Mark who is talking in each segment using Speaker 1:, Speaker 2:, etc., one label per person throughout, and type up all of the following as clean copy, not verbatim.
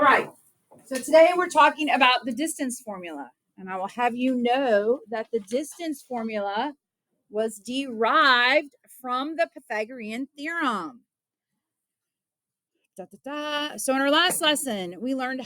Speaker 1: right. So today we're talking about the distance formula. And I will have you know that the distance formula was derived from the Pythagorean theorem. So in our last lesson, we learned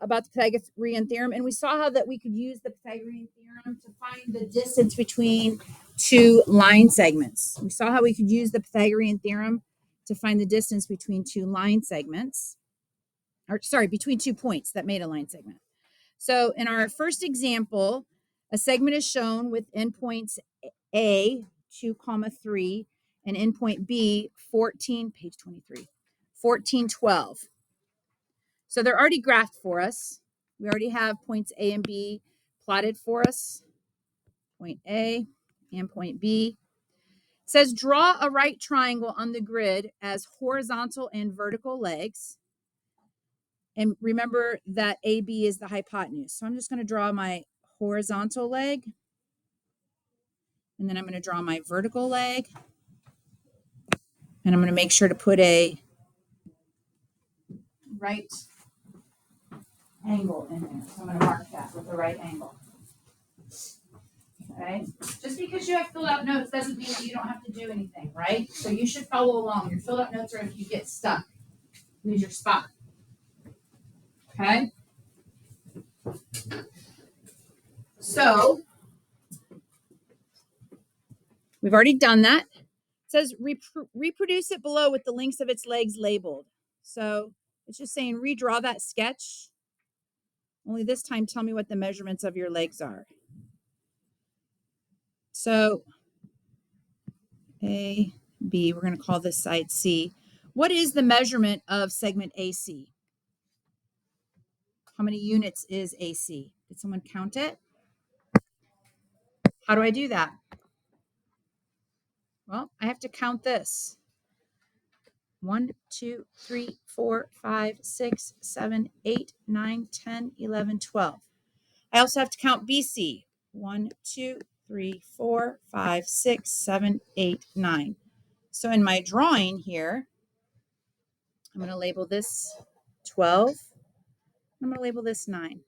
Speaker 1: about the Pythagorean theorem, and we saw how that we could use the Pythagorean theorem to find the distance between two line segments. We saw how we could use the Pythagorean theorem to find the distance between two line segments, between 2 points that made a line segment. So in our first example, a segment is shown with endpoints A, 2, 3, and endpoint B, 14, page 23, 14, 12. So they're already graphed for us. We already have points A and B plotted for us. Point A and point B. It says draw a right triangle on the grid as horizontal and vertical legs. And remember that AB is the hypotenuse. So I'm just going to draw my horizontal leg. And then I'm going to draw my vertical leg. And I'm going to make sure to put a right angle in there. So I'm going to mark that with the right angle. Okay. Just because you have filled out notes doesn't mean that you don't have to do anything, right? So you should follow along. Your filled out notes are if you get stuck, lose your spot. Okay. So we've already done that. It says reproduce it below with the lengths of its legs labeled. So it's just saying redraw that sketch. Only this time tell me what the measurements of your legs are. So A, B, we're going to call this side C. What is the measurement of segment AC? How many units is AC? Did someone count it? How do I do that? Well, I have to count this. 1, 2, 3, 4, 5, 6, 7, 8, 9, 10, 11, 12. I also have to count BC. 1, 2, 3, 4, 5, 6, 7, 8, 9. So in my drawing here, I'm going to label this 12. I'm going to label this 9.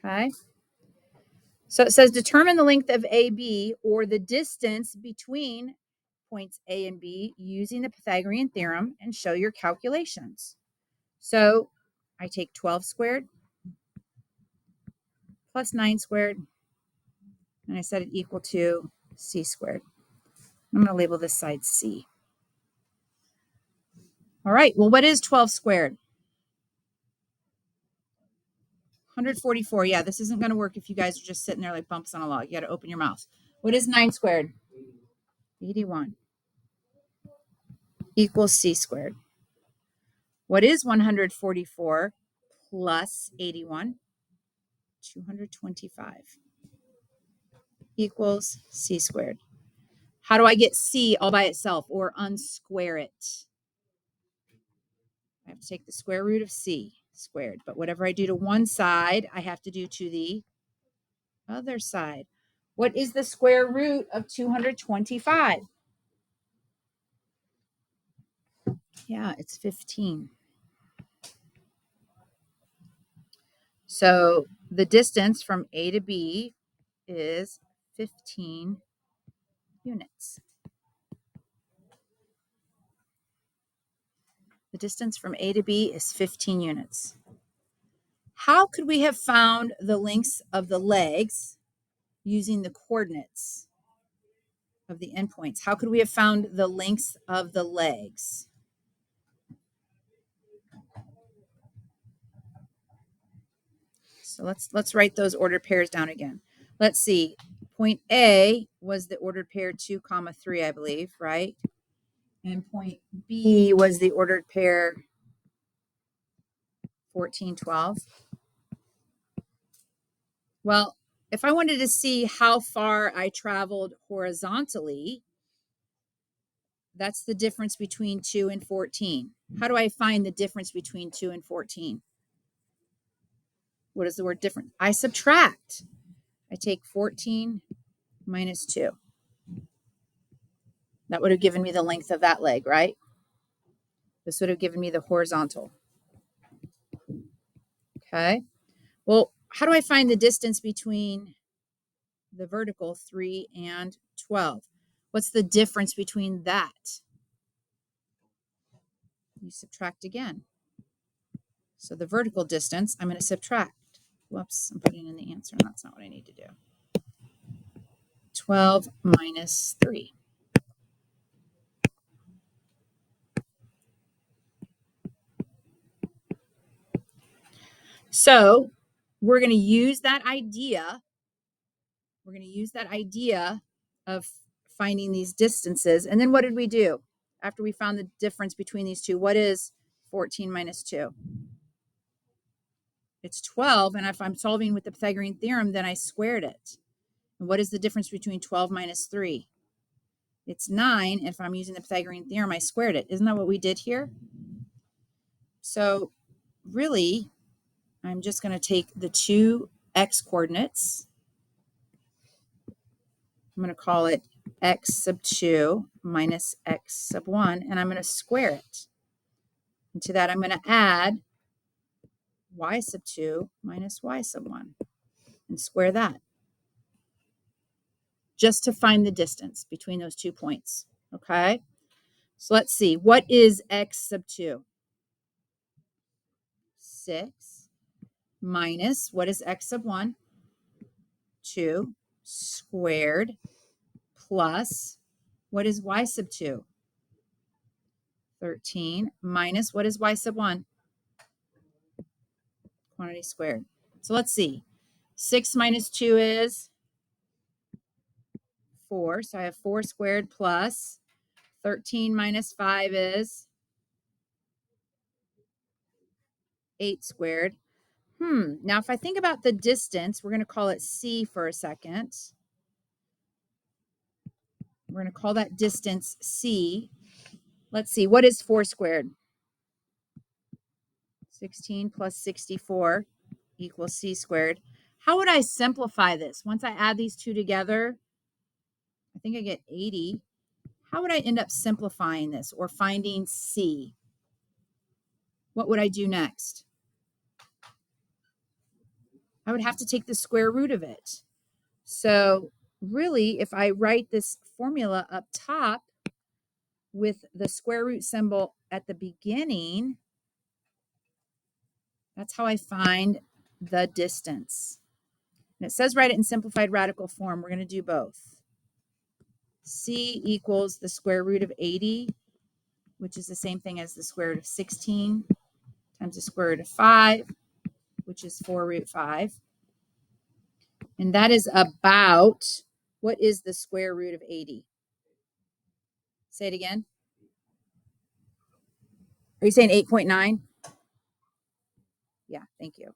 Speaker 1: Okay. So it says determine the length of AB or the distance between points A and B using the Pythagorean theorem and show your calculations. So I take 12 squared plus 9 squared, and I set it equal to C squared. I'm going to label this side C. All right, well, what is 12 squared? 144. Yeah, this isn't going to work if you guys are just sitting there like bumps on a log. You got to open your mouth. What is 9 squared? 81 equals C squared. What is 144 plus 81? 225 equals C squared. How do I get C all by itself or unsquare it? I have to take the square root of C squared. But whatever I do to one side, I have to do to the other side. What is the square root of 225? Yeah, it's 15. So the distance from A to B is 15 units. The distance from A to B is 15 units. How could we have found the lengths of the legs using the coordinates of the endpoints? How could we have found the lengths of the legs? So let's write those ordered pairs down again. Let's see. Point A was the ordered pair 2, 3, I believe, right? And point B was the ordered pair 14, 12. Well, if I wanted to see how far I traveled horizontally, that's the difference between 2 and 14. How do I find the difference between 2 and 14? What is the word different? I subtract. I take 14 minus 2. That would have given me the length of that leg, right? This would have given me the horizontal. Okay. Well, how do I find the distance between the vertical 3 and 12? What's the difference between that? You subtract again. So the vertical distance, I'm going to subtract. Whoops, I'm putting in the answer, and that's not what I need to do. 12 minus 3. So we're going to use that idea. We're going to use that idea of finding these distances. And then what did we do after we found the difference between these two? What is 14 minus 2? It's 12. And if I'm solving with the Pythagorean theorem, then I squared it. And what is the difference between 12 minus 3? It's 9. And if I'm using the Pythagorean theorem, I squared it. Isn't that what we did here? So really, I'm just going to take the two x coordinates. I'm going to call it x sub 2 minus x sub 1, and I'm going to square it. And to that, I'm going to add y sub 2 minus y sub 1 and square that, just to find the distance between those 2 points. Okay? So let's see. What is x sub 2? 6 minus, what is x sub 1? 2 squared plus, what is y sub 2? 13 minus, what is y sub 1? Quantity squared. So let's see. 6 minus 2 is 4. So I have 4 squared plus 13 minus 5 is 8 squared. Now, if I think about the distance, we're going to call it C for a second. We're going to call that distance C. Let's see. What is 4 squared? 16 plus 64 equals C squared. How would I simplify this? Once I add these two together, I think I get 80. How would I end up simplifying this or finding C? What would I do next? I would have to take the square root of it. So really, if I write this formula up top with the square root symbol at the beginning, that's how I find the distance. And it says write it in simplified radical form. We're going to do both. C equals the square root of 80, which is the same thing as the square root of 16, times the square root of 5, which is 4 root 5. And that is about, what is the square root of 80? Say it again. Are you saying 8.9? Yeah, thank you.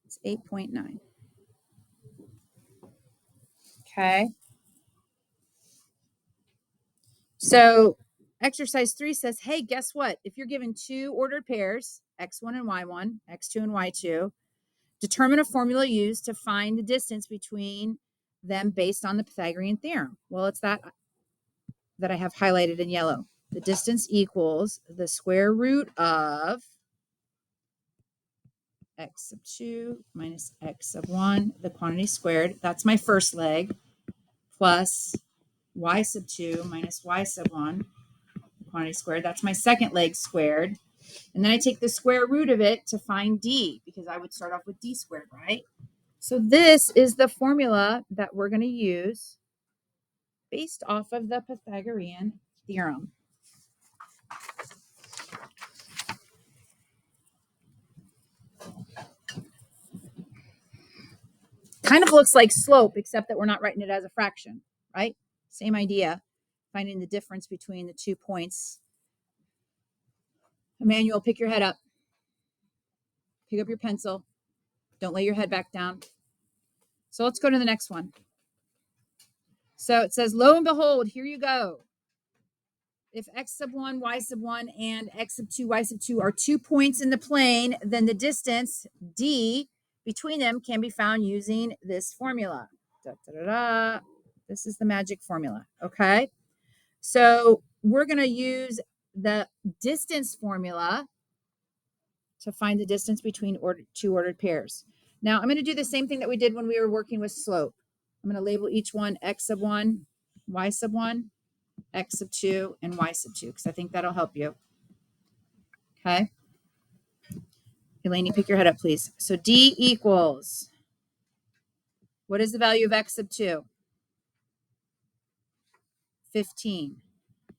Speaker 1: It's 8.9. Okay. So exercise 3 says, hey, guess what? If you're given two ordered pairs, x1 and y1, x2 and y2, determine a formula used to find the distance between them based on the Pythagorean theorem. Well, it's that I have highlighted in yellow. The distance equals the square root of x sub 2 minus x sub 1, the quantity squared. That's my first leg, plus y sub 2 minus y sub 1, the quantity squared. That's my second leg squared. And then I take the square root of it to find d, because I would start off with d squared, right? So this is the formula that we're going to use based off of the Pythagorean theorem. Kind of looks like slope, except that we're not writing it as a fraction, right? Same idea, finding the difference between the 2 points. Emmanuel, pick your head up. Pick up your pencil. Don't lay your head back down. So let's go to the next one. So it says, lo and behold, here you go. If x sub 1, y sub 1, and x sub 2, y sub 2 are 2 points in the plane, then the distance, d, between them can be found using this formula. Da, da, da, da. This is the magic formula, okay? So we're going to use the distance formula to find the distance between two ordered pairs. Now, I'm going to do the same thing that we did when we were working with slope. I'm going to label each one x sub 1, y sub 1, x sub 2, and y sub 2, because I think that'll help you. Okay? Elaine, pick your head up, please. So D equals, what is the value of x sub 2? 15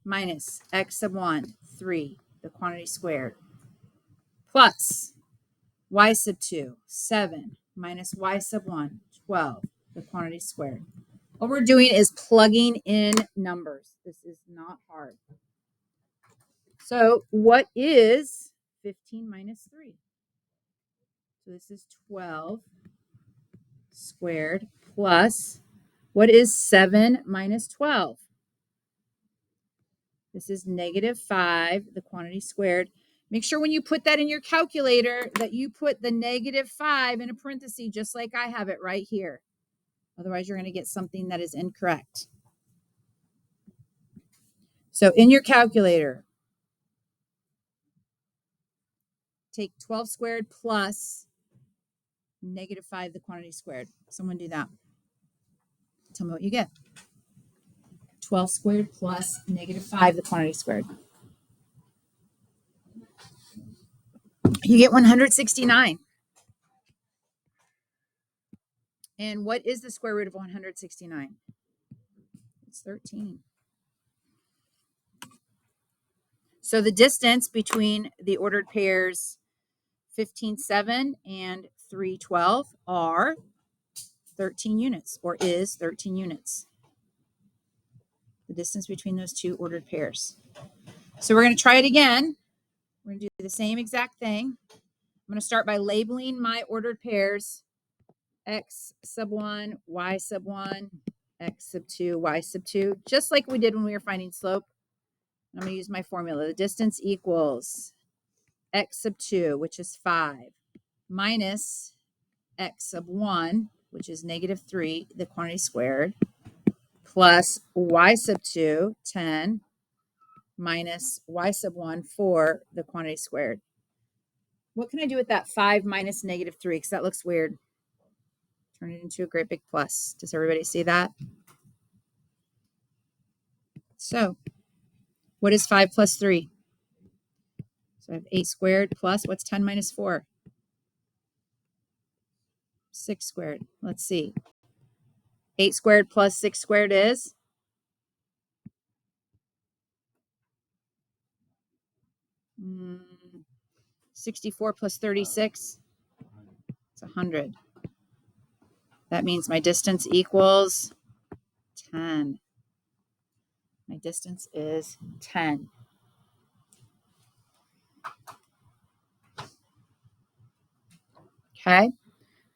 Speaker 1: minus x sub 1, 3, the quantity squared, plus y sub 2, 7, minus y sub 1, 12, the quantity squared. What we're doing is plugging in numbers. This is not hard. So what is 15 minus 3? So this is 12 squared plus, what is 7 minus 12? This is negative 5, the quantity squared. Make sure when you put that in your calculator that you put the negative 5 in a parenthesis, just like I have it right here. Otherwise, you're going to get something that is incorrect. So in your calculator, take 12 squared plus negative 5, the quantity squared. Someone do that. Tell me what you get. 12 squared plus negative 5, the quantity squared. You get 169. And what is the square root of 169? It's 13. So the distance between the ordered pairs 15, 7 and 3, 12 are 13 units, or is 13 units. The distance between those two ordered pairs. So we're going to try it again. We're going to do the same exact thing. I'm going to start by labeling my ordered pairs x sub 1, y sub 1, x sub 2, y sub 2, just like we did when we were finding slope. I'm going to use my formula. The distance equals x sub 2, which is 5, minus x sub 1, which is negative 3, the quantity squared, plus y sub 2, 10, minus y sub 1, 4, the quantity squared. What can I do with that 5 minus negative 3? Because that looks weird. Turn it into a great big plus. Does everybody see that? So what is 5 plus 3? So I have 8 squared plus, what's 10 minus 4? 6 squared. Let's see. 8 squared plus 6 squared is? Mm, 64 plus 36. It's 100. That means my distance equals 10. My distance is 10. Okay. I'm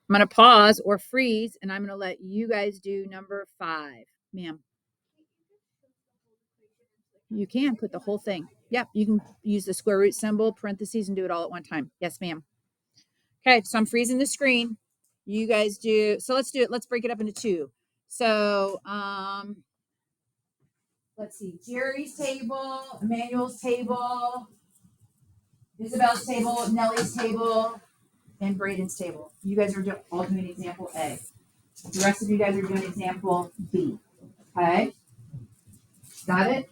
Speaker 1: going to pause or freeze, and I'm going to let you guys do number 5. Ma'am. You can put the whole thing. Yep. You can use the square root symbol, parentheses, and do it all at one time. Yes, ma'am. Okay. So I'm freezing the screen. You guys do. So let's do it. Let's break it up into 2. So, let's see. Jerry's table, Emmanuel's table, Isabel's table, Nellie's table, and Braden's table. You guys are all doing example A. The rest of you guys are doing example B. Okay? Got it?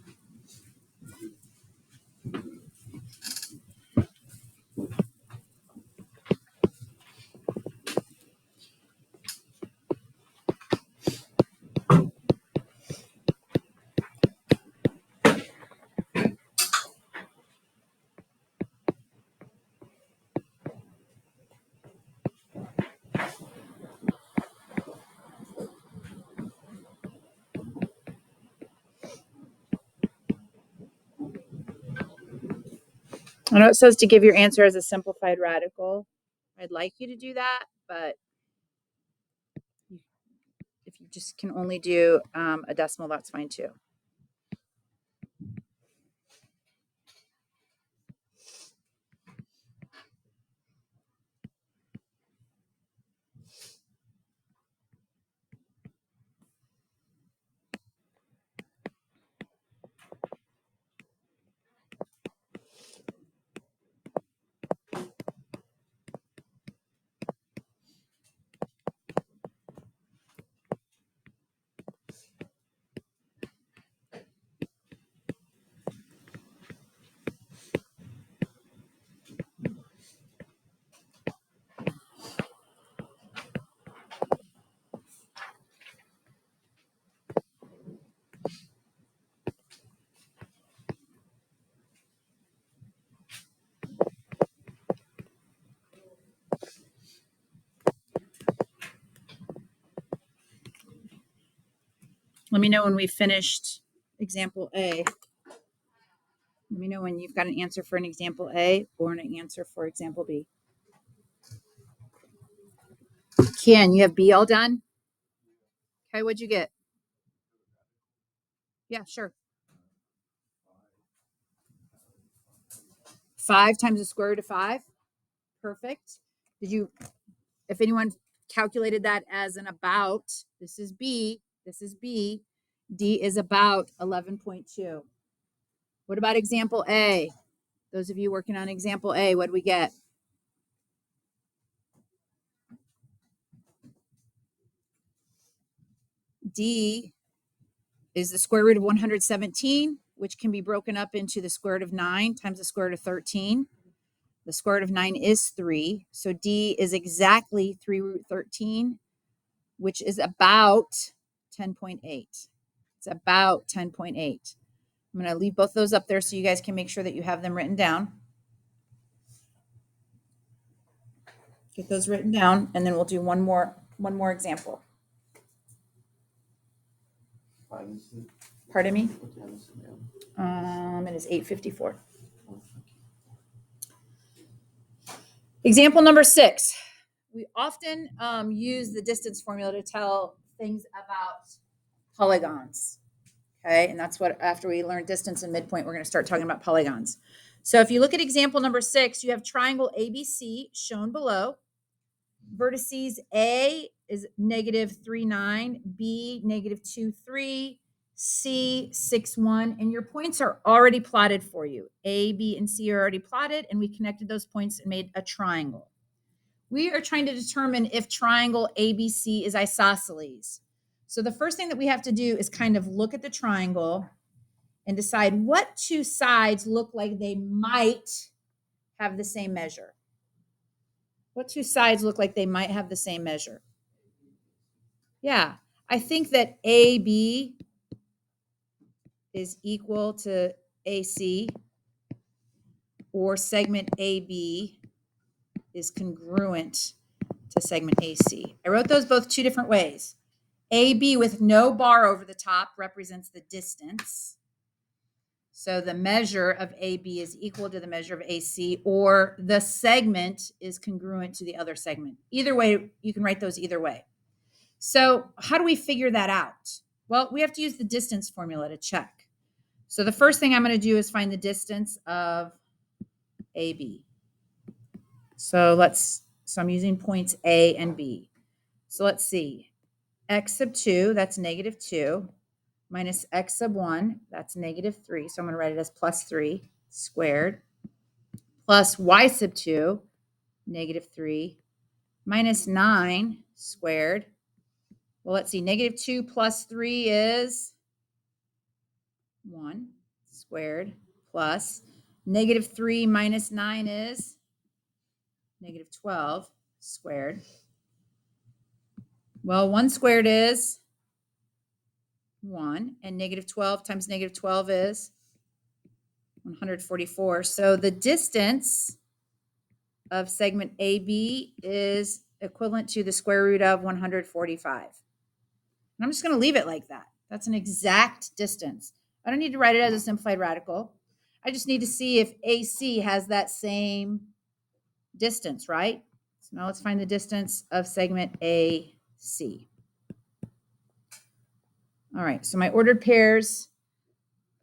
Speaker 1: I know it says to give your answer as a simplified radical. I'd like you to do that, but if you just can only do a decimal, that's fine too. Let me know when we've finished example A. Let me know when you've got an answer for an example A or an answer for example B. Ken, you have B all done? Okay, what'd you get? Yeah, sure. 5 times the square root of 5. Perfect. Did you, if anyone calculated that as an about, this is B, D is about 11.2. What about example A? Those of you working on example A, what do we get? D is the square root of 117, which can be broken up into the square root of 9 times the square root of 13. The square root of 9 is 3. So D is exactly 3 root 13, which is about 10.8. It's about 10.8. I'm going to leave both those up there so you guys can make sure that you have them written down. Get those written down, and then we'll do one more example. Pardon me? It is 8:54. Example number 6. We often use the distance formula to tell things about polygons. Okay, and that's what, after we learn distance and midpoint, we're going to start talking about polygons. So if you look at example number 6, you have triangle ABC shown below. Vertices A is -3, 9, B -2, 3, C 6, 1, and your points are already plotted for you. A, B, and C are already plotted, and we connected those points and made a triangle. We are trying to determine if triangle ABC is isosceles. So the first thing that we have to do is kind of look at the triangle and decide what two sides look like they might have the same measure. What two sides look like they might have the same measure? Yeah, I think that AB is equal to AC, or segment AB is congruent to segment AC. I wrote those both two different ways. AB with no bar over the top represents the distance. So the measure of AB is equal to the measure of AC, or the segment is congruent to the other segment. Either way, you can write those either way. So how do we figure that out? Well, we have to use the distance formula to check. So the first thing I'm going to do is find the distance of AB. So I'm using points A and B. So let's see. X sub 2, that's -2, minus x sub 1, that's -3. So I'm going to write it as +3 squared, plus y sub 2, -3, minus 9 squared. Well, let's see. -2 plus 3 is 1 squared, plus -3 minus 9 is -12 squared. Well, 1 squared is 1, and -12 times -12 is 144. So the distance of segment AB is equivalent to the square root of 145. And I'm just going to leave it like that. That's an exact distance. I don't need to write it as a simplified radical. I just need to see if AC has that same distance, right? So now let's find the distance of segment AC. All right, so my ordered pairs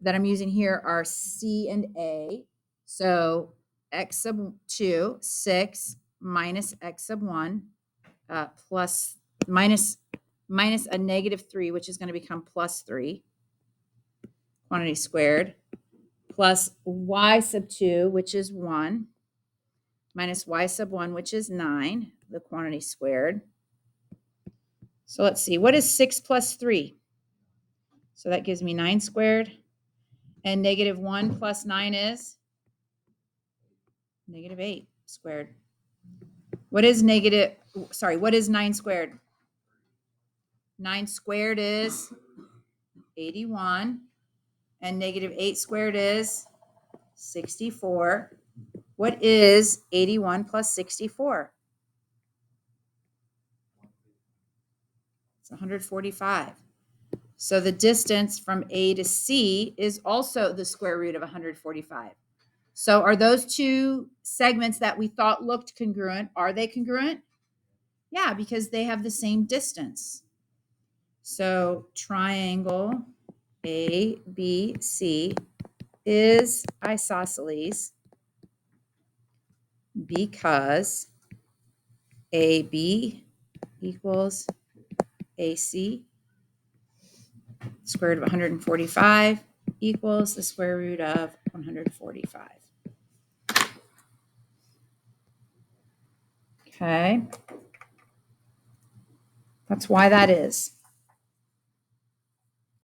Speaker 1: that I'm using here are C and A. So x sub 2, 6, minus x sub 1, plus minus a -3, which is going to become +3, quantity squared, plus y sub 2, which is 1, minus y sub 1, which is 9, the quantity squared. So let's see, what is 6 plus 3? So that gives me 9 squared. And -1 plus 9 is -8 squared. What is 9 squared? 9 squared is 81. And -8 squared is 64. What is 81 plus 64? It's 145. So the distance from A to C is also the square root of 145. So are those two segments that we thought looked congruent, are they congruent? Yeah, because they have the same distance. So triangle ABC is isosceles because AB equals AC, square root of 145 equals the square root of 145. Okay. That's why that is.